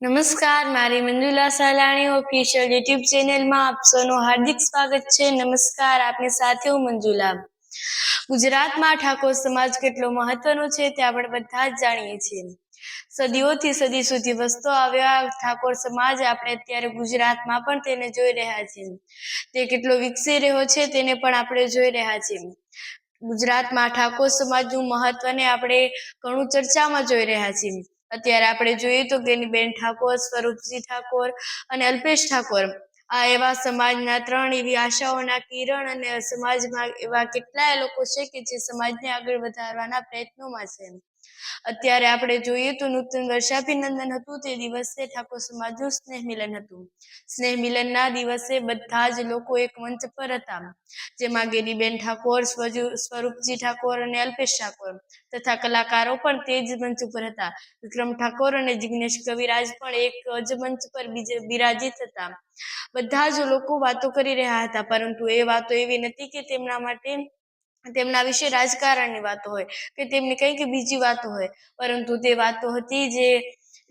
નમસ્કાર, મારી Manjula Salani official YouTube ચેનલમાં આપ સૌનું હાર્દિક સ્વાગત છે. નમસ્કાર, આપની સાથે હું મંજુલા. ગુજરાતમાં ઠાકોર સમાજ કેટલો મહત્વનો છે તે આપણે બધા જ જાણીએ છીએ. સદીઓથી સદી સુધી વસતો આવ્યા ઠાકોર સમાજ આપણે અત્યારે ગુજરાતમાં પણ તેને જોઈ રહ્યા છીએ. તે કેટલો વિકસી રહ્યો છે તેને પણ આપણે જોઈ રહ્યા છીએ. ગુજરાતમાં ઠાકોર સમાજનું મહત્વને આપણે ઘણું ચર્ચામાં જોઈ રહ્યા છીએ. અત્યારે આપણે જોઈએ તો ગેનીબેન ઠાકોર, સ્વરૂપજી ઠાકોર અને અલ્પેશ ઠાકોર આ એવા સમાજના ત્રણ એવી આશાઓના કિરણ અને સમાજમાં એવા કેટલાય લોકો છે કે જે સમાજને આગળ વધારવાના પ્રયત્નોમાં છે. અત્યારે આપણે જોઈએ તો નૂતન વર્ષાભિનંદન હતું તે દિવસે ઠાકોર સમાજનું સ્નેહ મિલન હતું. સ્નેહ મિલનના દિવસે બધા જ લોકો એક મંચ પર હતા, જેમાં ગેનીબેન ઠાકોર, સ્વરૂપજી ઠાકોર અને અલ્પેશ ઠાકોર તથા કલાકારો પણ તે જ મંચ ઉપર હતા. વિક્રમ ઠાકોર અને જિગ્નેશ કવિરાજ પણ એક જ મંચ પર બિરાજિત હતા. બધા જ લોકો વાતો કરી રહ્યા હતા, પરંતુ એ વાતો એવી નથી કે તેમના વિશે રાજકારણની વાતો હોય કે તેમની કંઈક બીજી વાતો હોય, પરંતુ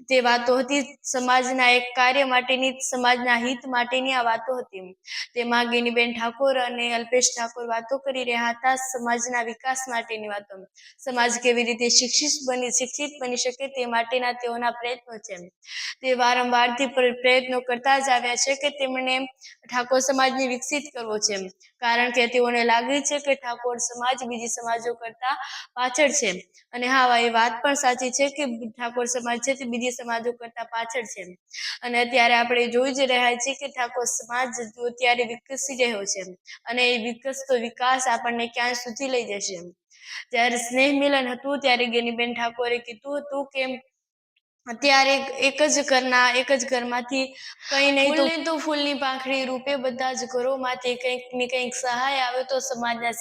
તે વાતો હતી સમાજના એક કાર્ય માટેની, સમાજના હિત માટેની આ વાતો હતી. તેમાં ગેનીબેન ઠાકોર અને અલ્પેશ ઠાકોર વાતો કરી રહ્યા હતા સમાજના વિકાસ માટેની વાતો. સમાજ કેવી રીતે શિક્ષિત બની શકે તે માટેના તેઓના પ્રયત્નો છે. તે વારંવારથી પ્રયત્નો કરતા જ આવ્યા છે કે તેમણે ઠાકોર સમાજને વિકસિત કરવો છે, કારણ કે તેઓને લાગે છે કે ઠાકોર સમાજ બીજી સમાજો કરતા પાછળ છે. અને હા, એ વાત પણ સાચી છે કે ઠાકોર સમાજ છે તે બીજી સમાજો કરતા પાછળ છે. અને અત્યારે આપણે જોઈ જ રહ્યા છીએ કે ઠાકોર સમાજ અત્યારે વિકસી રહ્યો છે અને એ વિકસતો વિકાસ આપણને ક્યાં સુધી લઈ જશે. જ્યારે સ્નેહ મિલન હતું ત્યારે ગેનીબેન ઠાકોરે કીધું હતું કે અત્યારે એક જ ઘરમાંથી કંઈ નહીં તો ફૂલની પાંખડી રૂપે બધા જ ઘરોમાંથી કંઈક ને કંઈક સહાય આવે તો સમાજના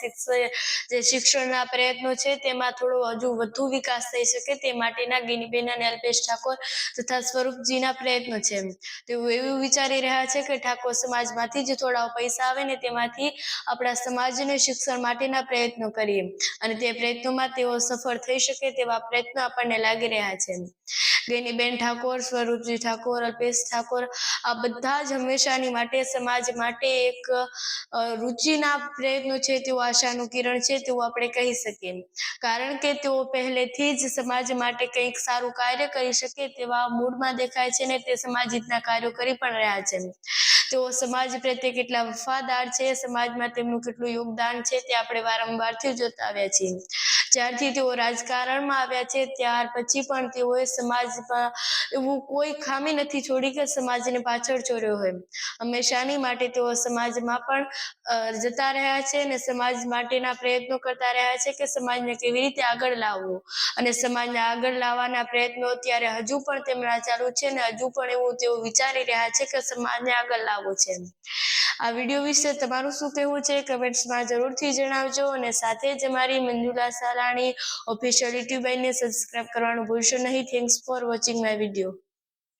શિક્ષણના પ્રયત્નો છે તેમાં થોડો હજુ વધુ વિકાસ થઈ શકે તે માટેના ગેનીબેન અને અલ્પેશ ઠાકોર તથા સ્વરૂપજીના પ્રયત્નો છે. તેઓ એવું વિચારી રહ્યા છે કે ઠાકોર સમાજમાંથી જ થોડા પૈસા આવે ને તેમાંથી આપણા સમાજને શિક્ષણ માટેના પ્રયત્નો કરીએ, અને તે પ્રયત્નોમાં તેઓ સફળ થઈ શકે તેવા પ્રયત્નો આપણને લાગી રહ્યા છે. ગેનીબેન ઠાકોર, સ્વરૂપજી ઠાકોર, અલ્પેશ ઠાકોર આ બધા જ હંમેશાની માટે સમાજ માટે એક રુચિના પ્રયત્નો છે, તેઓ આશાનું કિરણ છે તેવું આપણે કહી શકીએ, કારણ કે તેઓ પહેલેથી જ સમાજ માટે કંઈક સારું કાર્ય કરી શકે તેવા મૂડમાં દેખાય છે ને તે સમાજ હિતના કાર્યો કરી પણ રહ્યા છે. તેઓ સમાજ પ્રત્યે કેટલા વફાદાર છે, સમાજમાં તેમનું કેટલું યોગદાન છે તે આપણે વારંવારથી જોતા આવ્યા છીએ. જ્યારથી તેઓ રાજકારણમાં આવ્યા છે ત્યાર પછી પણ તેઓએ સમાજમાં એવું કોઈ ખામી નથી છોડી કે સમાજને પાછળ છોડ્યો હોય. હંમેશાની માટે તેઓ સમાજમાં પણ જતા રહ્યા છે અને સમાજ માટેના પ્રયત્નો કરતા રહ્યા છે કે સમાજને કેવી રીતે આગળ લાવવો, અને સમાજને આગળ લાવવાના પ્રયત્નો અત્યારે હજુ પણ તેમના ચાલુ છે અને હજુ પણ એવું તેઓ વિચારી રહ્યા છે કે સમાજને આગળ લાવવો છે. આ વિડીયો વિશે તમારું શું કહેવું છે કમેન્ટ્સમાં જરૂરથી જણાવજો, અને સાથે જ અમારી મંજુલા સાલાણી ઓફિશિયલ યુટ્યુબ ચેનલને સબસ્ક્રાઇબ કરવાનું ભૂલશો નહીં. Thanks for watching my video.